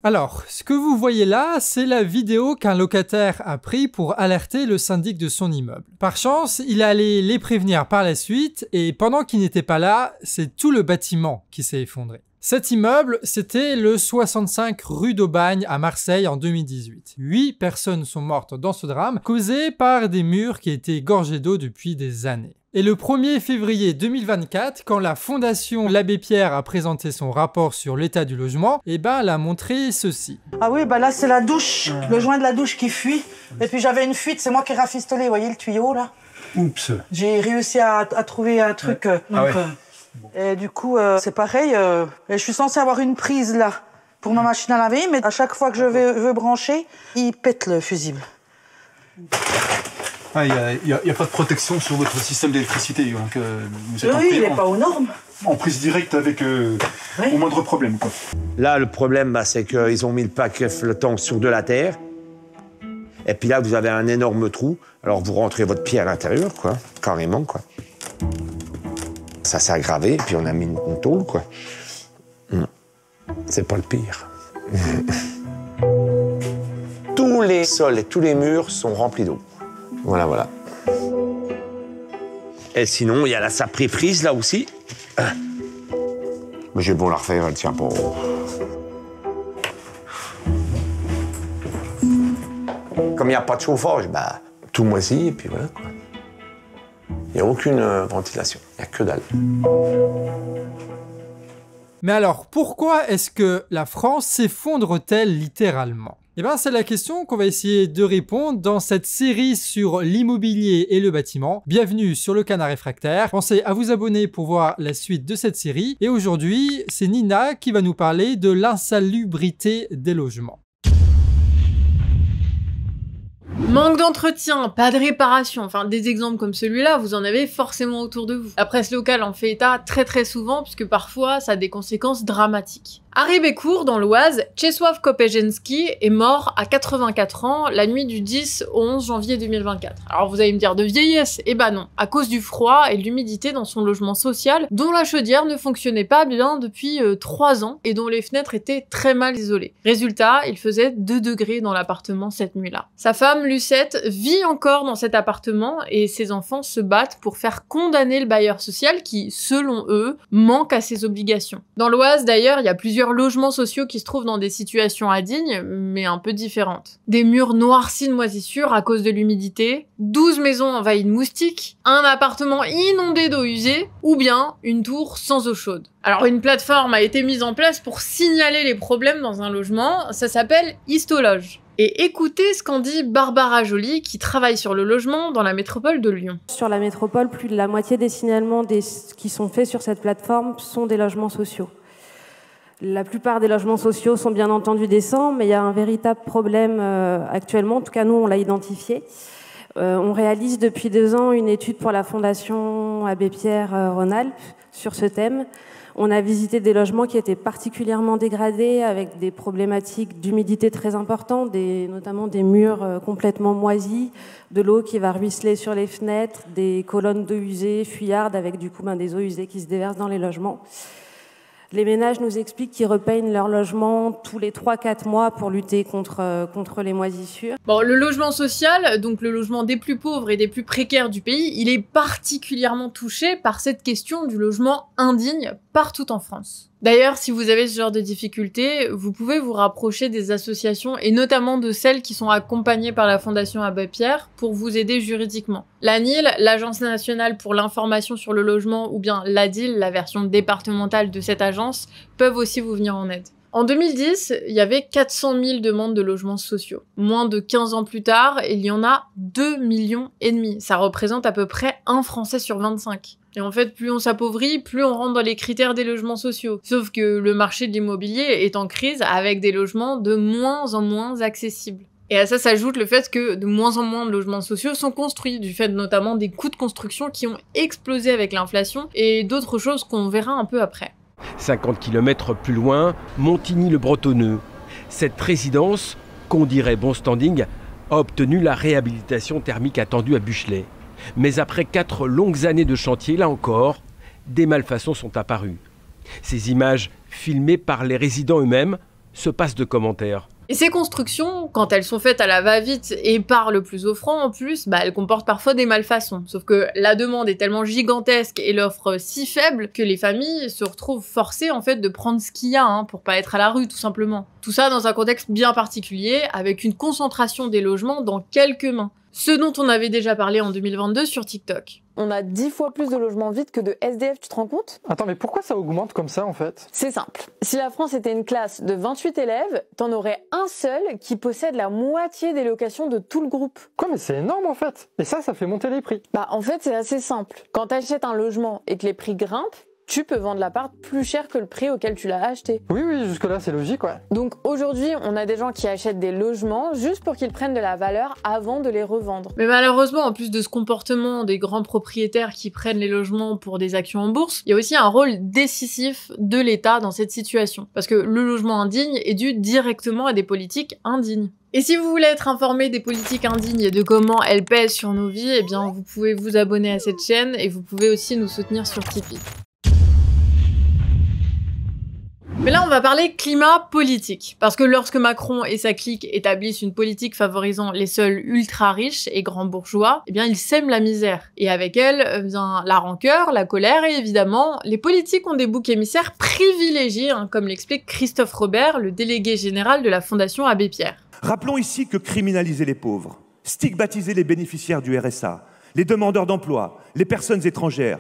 Alors, ce que vous voyez là, c'est la vidéo qu'un locataire a pris pour alerter le syndic de son immeuble. Par chance, il est allé les prévenir par la suite et pendant qu'il n'était pas là, c'est tout le bâtiment qui s'est effondré. Cet immeuble, c'était le 65 rue d'Aubagne à Marseille en 2018. 8 personnes sont mortes dans ce drame, causé par des murs qui étaient gorgés d'eau depuis des années. Et le 1er février 2024, quand la Fondation l'Abbé Pierre a présenté son rapport sur l'état du logement, elle a montré ceci. Ah oui, là c'est la douche, le joint de la douche qui fuit. Et puis j'avais une fuite, c'est moi qui ai rafistolé, vous voyez le tuyau là? Oups. J'ai réussi à trouver un truc. Et du coup, c'est pareil, je suis censée avoir une prise là pour ma machine à laver, mais à chaque fois que je veux brancher, il pète le fusible. Il n'y a pas de protection sur votre système d'électricité, donc vous êtes il n'est pas aux normes. En prise directe avec au moindre problème, quoi. Là, le problème, c'est qu'ils ont mis le paquet flottant sur de la terre. Et puis là, vous avez un énorme trou. Alors, vous rentrez votre pied à l'intérieur, quoi, carrément, quoi. Ça s'est aggravé, et puis on a mis une tôle, quoi. C'est pas le pire. Tous les sols et tous les murs sont remplis d'eau. Voilà. Et sinon, il y a la saprifrise, là aussi. Mais j'ai beau la refaire, elle tient pas. Comme il n'y a pas de chauffage, tout moisi, et puis voilà, quoi. Il n'y a aucune ventilation, il n'y a que dalle. Mais alors, pourquoi est-ce que la France s'effondre-t-elle littéralement ? C'est la question qu'on va essayer de répondre dans cette série sur l'immobilier et le bâtiment. Bienvenue sur le Canard Réfractaire. Pensez à vous abonner pour voir la suite de cette série. Et aujourd'hui, c'est Nina qui va nous parler de l'insalubrité des logements. Manque d'entretien, pas de réparation, enfin des exemples comme celui-là, vous en avez forcément autour de vous. La presse locale en fait état très souvent puisque parfois ça a des conséquences dramatiques. À Rébécourt, dans l'Oise, Czesław Kopejnski est mort à 84 ans la nuit du 10 au 11 janvier 2024. Alors vous allez me dire de vieillesse? Eh ben non, à cause du froid et de l'humidité dans son logement social, dont la chaudière ne fonctionnait pas bien depuis 3 ans et dont les fenêtres étaient très mal isolées. Résultat, il faisait 2 degrés dans l'appartement cette nuit-là. Sa femme, Lucette, vit encore dans cet appartement et ses enfants se battent pour faire condamner le bailleur social qui, selon eux, manque à ses obligations. Dans l'Oise d'ailleurs, il y a plusieurs logements sociaux qui se trouvent dans des situations indignes, mais un peu différentes. Des murs noircis de moisissures à cause de l'humidité, 12 maisons envahies de moustiques, un appartement inondé d'eau usée, ou bien une tour sans eau chaude. Alors une plateforme a été mise en place pour signaler les problèmes dans un logement, ça s'appelle Histologe. Et écoutez ce qu'en dit Barbara Joly, qui travaille sur le logement dans la métropole de Lyon. Sur la métropole, plus de la moitié des signalements qui sont faits sur cette plateforme sont des logements sociaux. La plupart des logements sociaux sont bien entendu décents, mais il y a un véritable problème actuellement, en tout cas nous on l'a identifié. On réalise depuis 2 ans une étude pour la Fondation Abbé Pierre Rhône-Alpes sur ce thème. On a visité des logements qui étaient particulièrement dégradés, avec des problématiques d'humidité très importantes, notamment des murs complètement moisis, de l'eau qui va ruisseler sur les fenêtres, des colonnes d'eau usée, fuyardes, avec du coup des eaux usées qui se déversent dans les logements. Les ménages nous expliquent qu'ils repeignent leur logement tous les 3-4 mois pour lutter contre les moisissures. Bon, le logement social, donc le logement des plus pauvres et des plus précaires du pays, il est particulièrement touché par cette question du logement indigne partout en France. D'ailleurs, si vous avez ce genre de difficultés, vous pouvez vous rapprocher des associations et notamment de celles qui sont accompagnées par la Fondation Abbé Pierre pour vous aider juridiquement. L'ANIL, l'Agence nationale pour l'information sur le logement, ou bien l'ADIL, la version départementale de cette agence, peuvent aussi vous venir en aide. En 2010, il y avait 400 000 demandes de logements sociaux. Moins de 15 ans plus tard, il y en a 2,5 millions. Ça représente à peu près un Français sur 25. Et en fait, plus on s'appauvrit, plus on rentre dans les critères des logements sociaux. Sauf que le marché de l'immobilier est en crise avec des logements de moins en moins accessibles. Et à ça s'ajoute le fait que de moins en moins de logements sociaux sont construits, du fait notamment des coûts de construction qui ont explosé avec l'inflation et d'autres choses qu'on verra un peu après. 50 km plus loin, Montigny-le-Bretonneux. Cette résidence, qu'on dirait bon standing, a obtenu la réhabilitation thermique attendue à Buchelet. Mais après 4 longues années de chantier, là encore, des malfaçons sont apparues. Ces images, filmées par les résidents eux-mêmes, se passe de commentaires. Et ces constructions, quand elles sont faites à la va-vite et par le plus offrant en plus, elles comportent parfois des malfaçons. Sauf que la demande est tellement gigantesque et l'offre si faible que les familles se retrouvent forcées en fait de prendre ce qu'il y a pour pas être à la rue tout simplement. Tout ça dans un contexte bien particulier avec une concentration des logements dans quelques mains. Ce dont on avait déjà parlé en 2022 sur TikTok. On a 10 fois plus de logements vides que de SDF, tu te rends compte? Attends, mais pourquoi ça augmente comme ça en fait? C'est simple. Si la France était une classe de 28 élèves, t'en aurais un seul qui possède la moitié des locations de tout le groupe. Quoi, mais c'est énorme en fait. Et ça fait monter les prix. En fait, c'est assez simple. Quand t'achètes un logement et que les prix grimpent, tu peux vendre l'appart plus cher que le prix auquel tu l'as acheté. Oui, jusque-là, c'est logique, ouais. Donc aujourd'hui, on a des gens qui achètent des logements juste pour qu'ils prennent de la valeur avant de les revendre. Mais malheureusement, en plus de ce comportement des grands propriétaires qui prennent les logements pour des actions en bourse, il y a aussi un rôle décisif de l'État dans cette situation. Parce que le logement indigne est dû directement à des politiques indignes. Et si vous voulez être informé des politiques indignes et de comment elles pèsent sur nos vies, vous pouvez vous abonner à cette chaîne et vous pouvez aussi nous soutenir sur Tipeee. Mais là, on va parler climat politique. Parce que lorsque Macron et sa clique établissent une politique favorisant les seuls ultra riches et grands bourgeois, ils sèment la misère. Et avec elle vient la rancœur, la colère et évidemment, les politiques ont des boucs émissaires privilégiés, comme l'explique Christophe Robert, le délégué général de la Fondation Abbé Pierre. Rappelons ici que criminaliser les pauvres, stigmatiser les bénéficiaires du RSA, les demandeurs d'emploi, les personnes étrangères,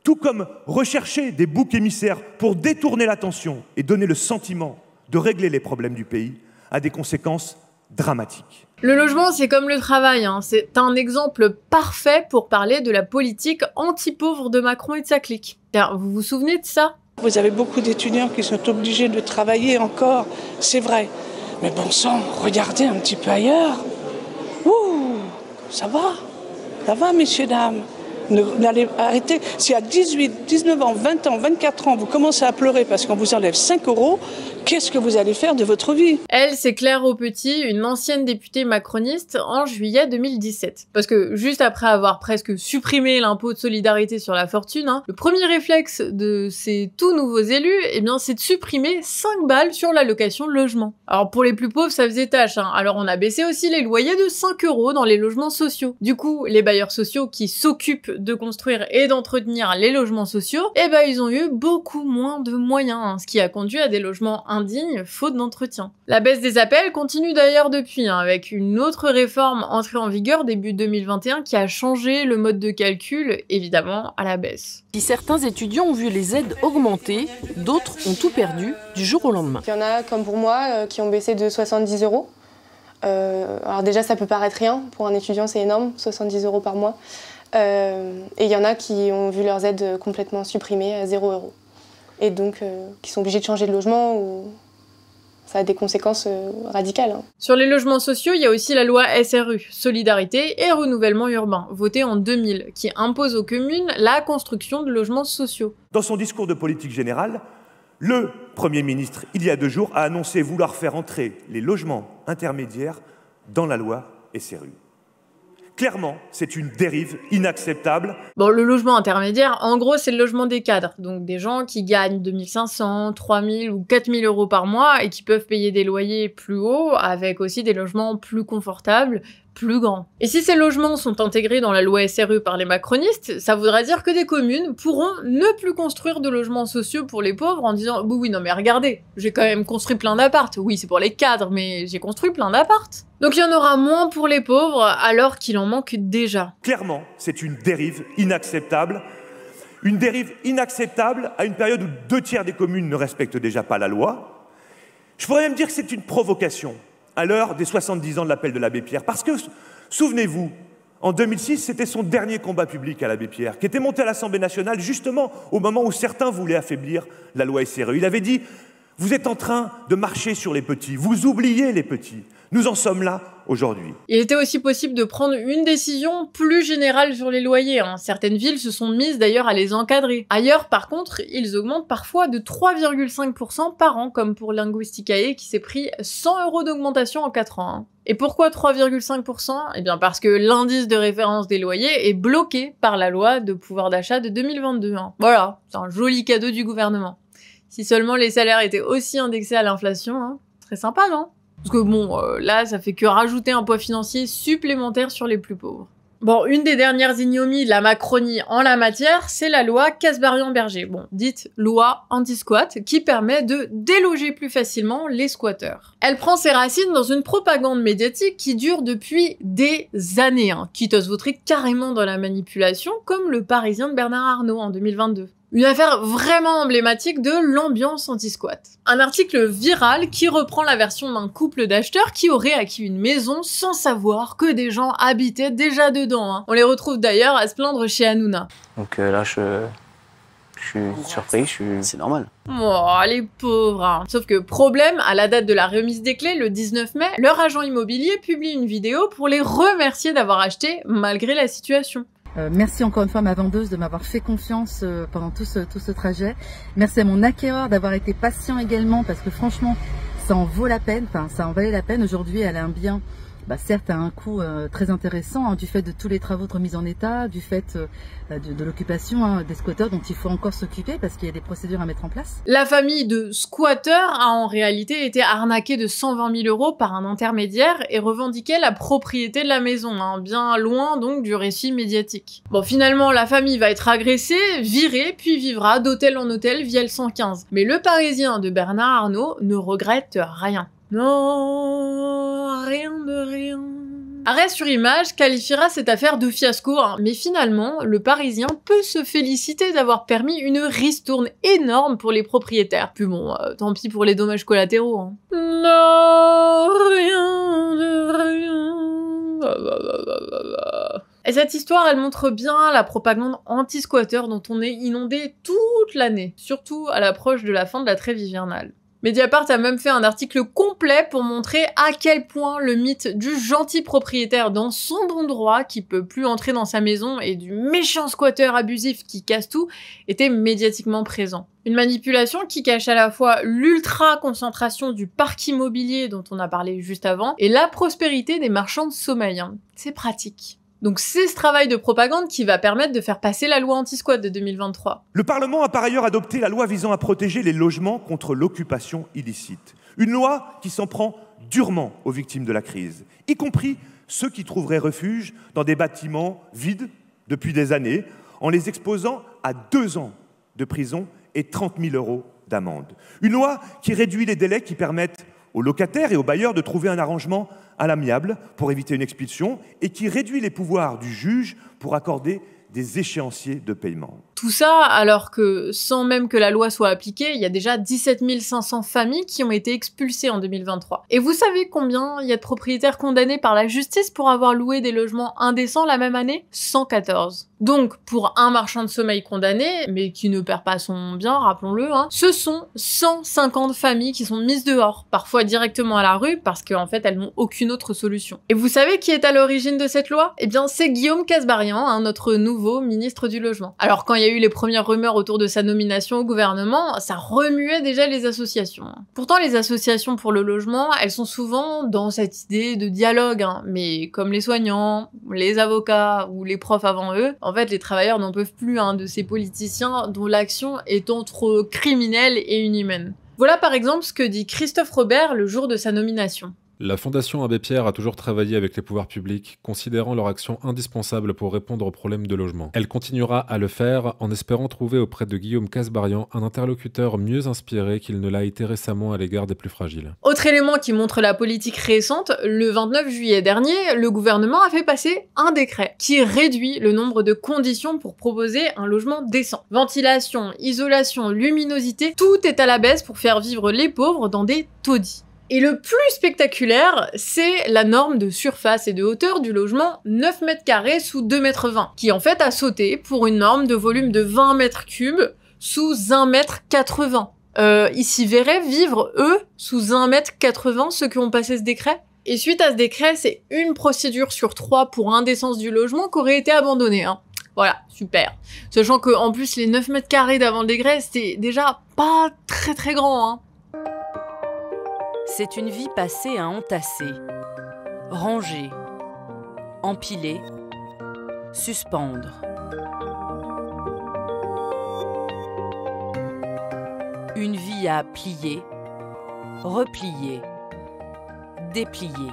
tout comme rechercher des boucs émissaires pour détourner l'attention et donner le sentiment de régler les problèmes du pays, a des conséquences dramatiques. Le logement, c'est comme le travail, c'est un exemple parfait pour parler de la politique anti-pauvre de Macron et de sa clique. Vous vous souvenez de ça? Vous avez beaucoup d'étudiants qui sont obligés de travailler encore, c'est vrai. Mais bon sang, regardez un petit peu ailleurs. Ouh, ça va, messieurs, dames. N'allez arrêter. Si à 18, 19 ans, 20 ans, 24 ans, vous commencez à pleurer parce qu'on vous enlève 5 €, qu'est-ce que vous allez faire de votre vie? Elle, c'est Claire Aupetit, une ancienne députée macroniste en juillet 2017. Parce que juste après avoir presque supprimé l'impôt de solidarité sur la fortune, le premier réflexe de ces tout nouveaux élus, c'est de supprimer 5 balles sur l'allocation de logement. Alors pour les plus pauvres, ça faisait tâche. Alors on a baissé aussi les loyers de 5 € dans les logements sociaux. Du coup, les bailleurs sociaux qui s'occupent de construire et d'entretenir les logements sociaux, ils ont eu beaucoup moins de moyens, ce qui a conduit à des logements indignes, faute d'entretien. La baisse des appels continue d'ailleurs depuis, avec une autre réforme entrée en vigueur début 2021 qui a changé le mode de calcul, évidemment, à la baisse. Si certains étudiants ont vu les aides augmenter, d'autres ont tout perdu du jour au lendemain. Il y en a, comme pour moi, qui ont baissé de 70 €. Alors déjà, ça peut paraître rien. Pour un étudiant, c'est énorme, 70 € par mois. Et il y en a qui ont vu leurs aides complètement supprimées à 0 €. Et donc qui sont obligés de changer de logement ou ça a des conséquences radicales. Sur les logements sociaux, il y a aussi la loi SRU, Solidarité et Renouvellement Urbain, votée en 2000, qui impose aux communes la construction de logements sociaux. Dans son discours de politique générale, le Premier ministre, il y a 2 jours, a annoncé vouloir faire entrer les logements intermédiaires dans la loi SRU. Clairement, c'est une dérive inacceptable. Bon, le logement intermédiaire, en gros, c'est le logement des cadres. Donc des gens qui gagnent 2500, 3000 ou 4000 € par mois et qui peuvent payer des loyers plus hauts avec aussi des logements plus confortables, plus grands. Et si ces logements sont intégrés dans la loi SRU par les macronistes, ça voudra dire que des communes pourront ne plus construire de logements sociaux pour les pauvres en disant « Oui, non mais regardez, j'ai quand même construit plein d'apparts. Oui, c'est pour les cadres, mais j'ai construit plein d'apparts. » Donc il y en aura moins pour les pauvres alors qu'il en manque déjà. Clairement, c'est une dérive inacceptable. Une dérive inacceptable à une période où 2 tiers des communes ne respectent déjà pas la loi. Je pourrais même dire que c'est une provocation à l'heure des 70 ans de l'appel de l'Abbé Pierre. Parce que, souvenez-vous, en 2006, c'était son dernier combat public à l'Abbé Pierre, qui était monté à l'Assemblée nationale justement au moment où certains voulaient affaiblir la loi SRU. Il avait dit « Vous êtes en train de marcher sur les petits, vous oubliez les petits. Nous en sommes là aujourd'hui. » Il était aussi possible de prendre une décision plus générale sur les loyers. Certaines villes se sont mises d'ailleurs à les encadrer. Ailleurs, par contre, ils augmentent parfois de 3,5% par an, comme pour Linguisticae qui s'est pris 100 € d'augmentation en 4 ans. Et pourquoi 3,5%? Eh bien parce que l'indice de référence des loyers est bloqué par la loi de pouvoir d'achat de 2022. Voilà, c'est un joli cadeau du gouvernement. Si seulement les salaires étaient aussi indexés à l'inflation, serait sympa, non? Parce que bon, là, ça fait que rajouter un poids financier supplémentaire sur les plus pauvres. Bon, une des dernières ignomies de la Macronie en la matière, c'est la loi Kasbarian-Berger, bon, dite loi anti-squat, qui permet de déloger plus facilement les squatteurs. Elle prend ses racines dans une propagande médiatique qui dure depuis des années, hein, quitte à se vautrer carrément dans la manipulation, comme le Parisien de Bernard Arnault en 2022. Une affaire vraiment emblématique de l'ambiance anti-squat. Un article viral qui reprend la version d'un couple d'acheteurs qui aurait acquis une maison sans savoir que des gens habitaient déjà dedans. Hein. On les retrouve d'ailleurs à se plaindre chez Hanouna. Donc là, je suis surpris, c'est normal. Oh, les pauvres. Hein. Sauf que problème, à la date de la remise des clés, le 19 mai, leur agent immobilier publie une vidéo pour les remercier d'avoir acheté malgré la situation. Merci encore une fois à ma vendeuse de m'avoir fait confiance pendant tout ce trajet. Merci à mon acquéreur d'avoir été patient également parce que franchement, ça en vaut la peine, enfin ça en valait la peine. Aujourd'hui, elle a un bien, certes à un coût très intéressant hein, du fait de tous les travaux de remise en état, du fait de l'occupation hein, des squatteurs dont il faut encore s'occuper parce qu'il y a des procédures à mettre en place. La famille de squatteurs a en réalité été arnaquée de 120 000 € par un intermédiaire et revendiquait la propriété de la maison, hein, bien loin donc du récit médiatique. Bon, finalement, la famille va être agressée, virée, puis vivra d'hôtel en hôtel via le 115. Mais le Parisien de Bernard Arnault ne regrette rien. Non, rien de rien. Arrêt sur image qualifiera cette affaire de fiasco, hein, mais finalement, le Parisien peut se féliciter d'avoir permis une ristourne énorme pour les propriétaires. Puis bon, tant pis pour les dommages collatéraux. Hein. Non, rien de rien. Et cette histoire, elle montre bien la propagande anti-squatter dont on est inondé toute l'année, surtout à l'approche de la fin de la trêve hivernale. Mediapart a même fait un article complet pour montrer à quel point le mythe du gentil propriétaire dans son bon droit qui peut plus entrer dans sa maison et du méchant squatteur abusif qui casse tout était médiatiquement présent. Une manipulation qui cache à la fois l'ultra-concentration du parc immobilier dont on a parlé juste avant et la prospérité des marchands de sommeil. Hein. C'est pratique. Donc c'est ce travail de propagande qui va permettre de faire passer la loi anti-squat de 2023. Le Parlement a par ailleurs adopté la loi visant à protéger les logements contre l'occupation illicite. Une loi qui s'en prend durement aux victimes de la crise, y compris ceux qui trouveraient refuge dans des bâtiments vides depuis des années, en les exposant à 2 ans de prison et 30 000 € d'amende. Une loi qui réduit les délais qui permettent aux locataires et aux bailleurs de trouver un arrangement à l'amiable pour éviter une expulsion et qui réduit les pouvoirs du juge pour accorder des échéanciers de paiement. Tout ça alors que, sans même que la loi soit appliquée, il y a déjà 17 500 familles qui ont été expulsées en 2023. Et vous savez combien il y a de propriétaires condamnés par la justice pour avoir loué des logements indécents la même année? 114. Donc, pour un marchand de sommeil condamné, mais qui ne perd pas son bien, rappelons-le, hein, ce sont 150 familles qui sont mises dehors, parfois directement à la rue, parce qu'en fait, elles n'ont aucune autre solution. Et vous savez qui est à l'origine de cette loi? Eh bien, c'est Guillaume Kasbarian, hein, notre nouveau ministre du Logement. Alors, quand il y a eu les premières rumeurs autour de sa nomination au gouvernement, ça remuait déjà les associations. Pourtant, les associations pour le logement, elles sont souvent dans cette idée de dialogue, hein, mais comme les soignants, les avocats ou les profs avant eux, en fait, les travailleurs n'en peuvent plus hein, de ces politiciens dont l'action est entre criminelle et inhumaine. Voilà par exemple ce que dit Christophe Robert le jour de sa nomination. La Fondation Abbé Pierre a toujours travaillé avec les pouvoirs publics, considérant leur action indispensable pour répondre aux problèmes de logement. Elle continuera à le faire en espérant trouver auprès de Guillaume Kasbarian un interlocuteur mieux inspiré qu'il ne l'a été récemment à l'égard des plus fragiles. Autre élément qui montre la politique récente, le 29 juillet dernier, le gouvernement a fait passer un décret qui réduit le nombre de conditions pour proposer un logement décent. Ventilation, isolation, luminosité, tout est à la baisse pour faire vivre les pauvres dans des taudis. Et le plus spectaculaire, c'est la norme de surface et de hauteur du logement 9 mètres carrés sous 2,20 mètres, qui en fait a sauté pour une norme de volume de 20 mètres cubes sous 1,80 m. Ils s'y verraient vivre, eux, sous 1,80 m, ceux qui ont passé ce décret. Et suite à ce décret, c'est une procédure sur 3 pour indécence du logement qui aurait été abandonnée. Hein. Voilà, super. Sachant que en plus, les 9 mètres carrés d'avant le décret, c'était déjà pas très grand, hein. C'est une vie passée à entasser, ranger, empiler, suspendre. Une vie à plier, replier, dépliés.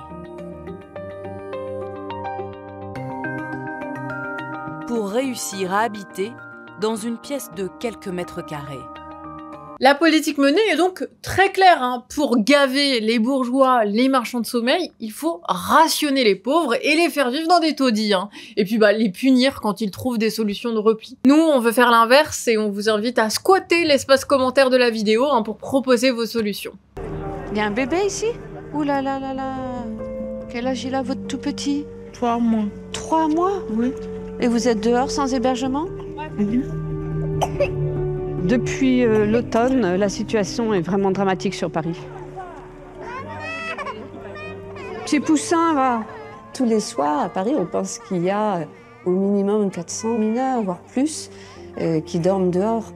Pour réussir à habiter dans une pièce de quelques mètres carrés. La politique menée est donc très claire, hein. Pour gaver les bourgeois, les marchands de sommeil, il faut rationner les pauvres et les faire vivre dans des taudis, hein. Et puis les punir quand ils trouvent des solutions de repli. Nous, on veut faire l'inverse et on vous invite à squatter l'espace commentaire de la vidéo, hein, pour proposer vos solutions. Il y a un bébé ici? Ouh là là là là. Quel âge il a votre tout petit? 3 mois. 3 mois? Oui. Et vous êtes dehors sans hébergement? Depuis l'automne, la situation est vraiment dramatique sur Paris. Petit poussin, va. Tous les soirs, à Paris, on pense qu'il y a au minimum 400 mineurs, voire plus, qui dorment dehors.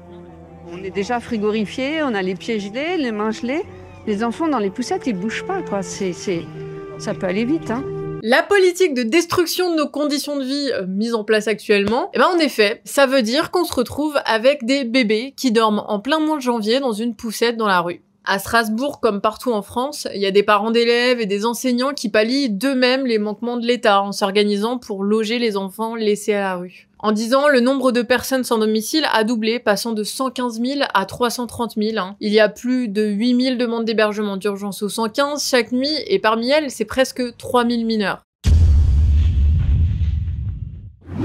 On est déjà frigorifiés, on a les pieds gelés, les mains gelées. Les enfants dans les poussettes, ils bougent pas, quoi. Ça peut aller vite, hein. La politique de destruction de nos conditions de vie mise en place actuellement, en effet, ça veut dire qu'on se retrouve avec des bébés qui dorment en plein mois de janvier dans une poussette dans la rue. À Strasbourg, comme partout en France, il y a des parents d'élèves et des enseignants qui pallient d'eux-mêmes les manquements de l'État en s'organisant pour loger les enfants laissés à la rue. En 10 ans, le nombre de personnes sans domicile a doublé, passant de 115 000 à 330 000. Il y a plus de 8 000 demandes d'hébergement d'urgence au 115 chaque nuit, et parmi elles, c'est presque 3 000 mineurs.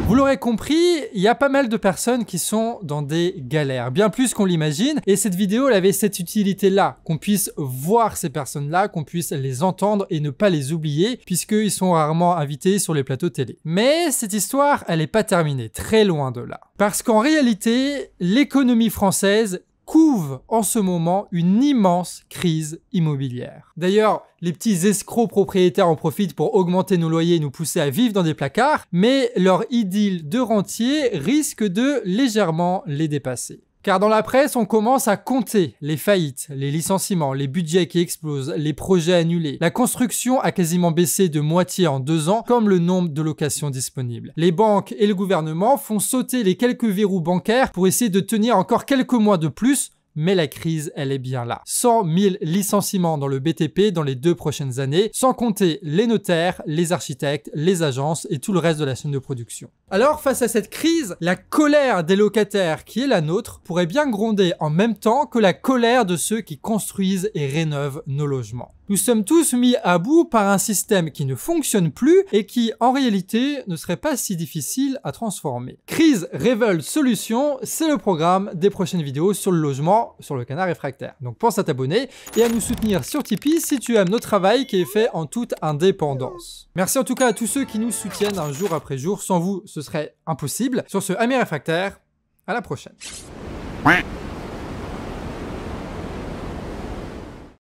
Vous l'aurez compris, il y a pas mal de personnes qui sont dans des galères, bien plus qu'on l'imagine, et cette vidéo, elle avait cette utilité-là, qu'on puisse voir ces personnes-là, qu'on puisse les entendre et ne pas les oublier, puisqu'ils sont rarement invités sur les plateaux télé. Mais cette histoire, elle n'est pas terminée, très loin de là. Parce qu'en réalité, l'économie française couve en ce moment une immense crise immobilière. D'ailleurs, les petits escrocs propriétaires en profitent pour augmenter nos loyers et nous pousser à vivre dans des placards, mais leur idylle de rentier risque de légèrement les dépasser. Car dans la presse, on commence à compter les faillites, les licenciements, les budgets qui explosent, les projets annulés. La construction a quasiment baissé de moitié en 2 ans, comme le nombre de locations disponibles. Les banques et le gouvernement font sauter les quelques verrous bancaires pour essayer de tenir encore quelques mois de plus, mais la crise, elle est bien là. 100 000 licenciements dans le BTP dans les 2 prochaines années, sans compter les notaires, les architectes, les agences et tout le reste de la chaîne de production. Alors, face à cette crise, la colère des locataires qui est la nôtre pourrait bien gronder en même temps que la colère de ceux qui construisent et rénovent nos logements. Nous sommes tous mis à bout par un système qui ne fonctionne plus et qui, en réalité, ne serait pas si difficile à transformer. Crise, révolte, solution, c'est le programme des prochaines vidéos sur le logement, sur le Canard Réfractaire. Donc pense à t'abonner et à nous soutenir sur Tipeee si tu aimes notre travail qui est fait en toute indépendance. Merci en tout cas à tous ceux qui nous soutiennent un jour après jour. Sans vous, ce serait impossible. Sur ce, Amis Réfractaires, à la prochaine.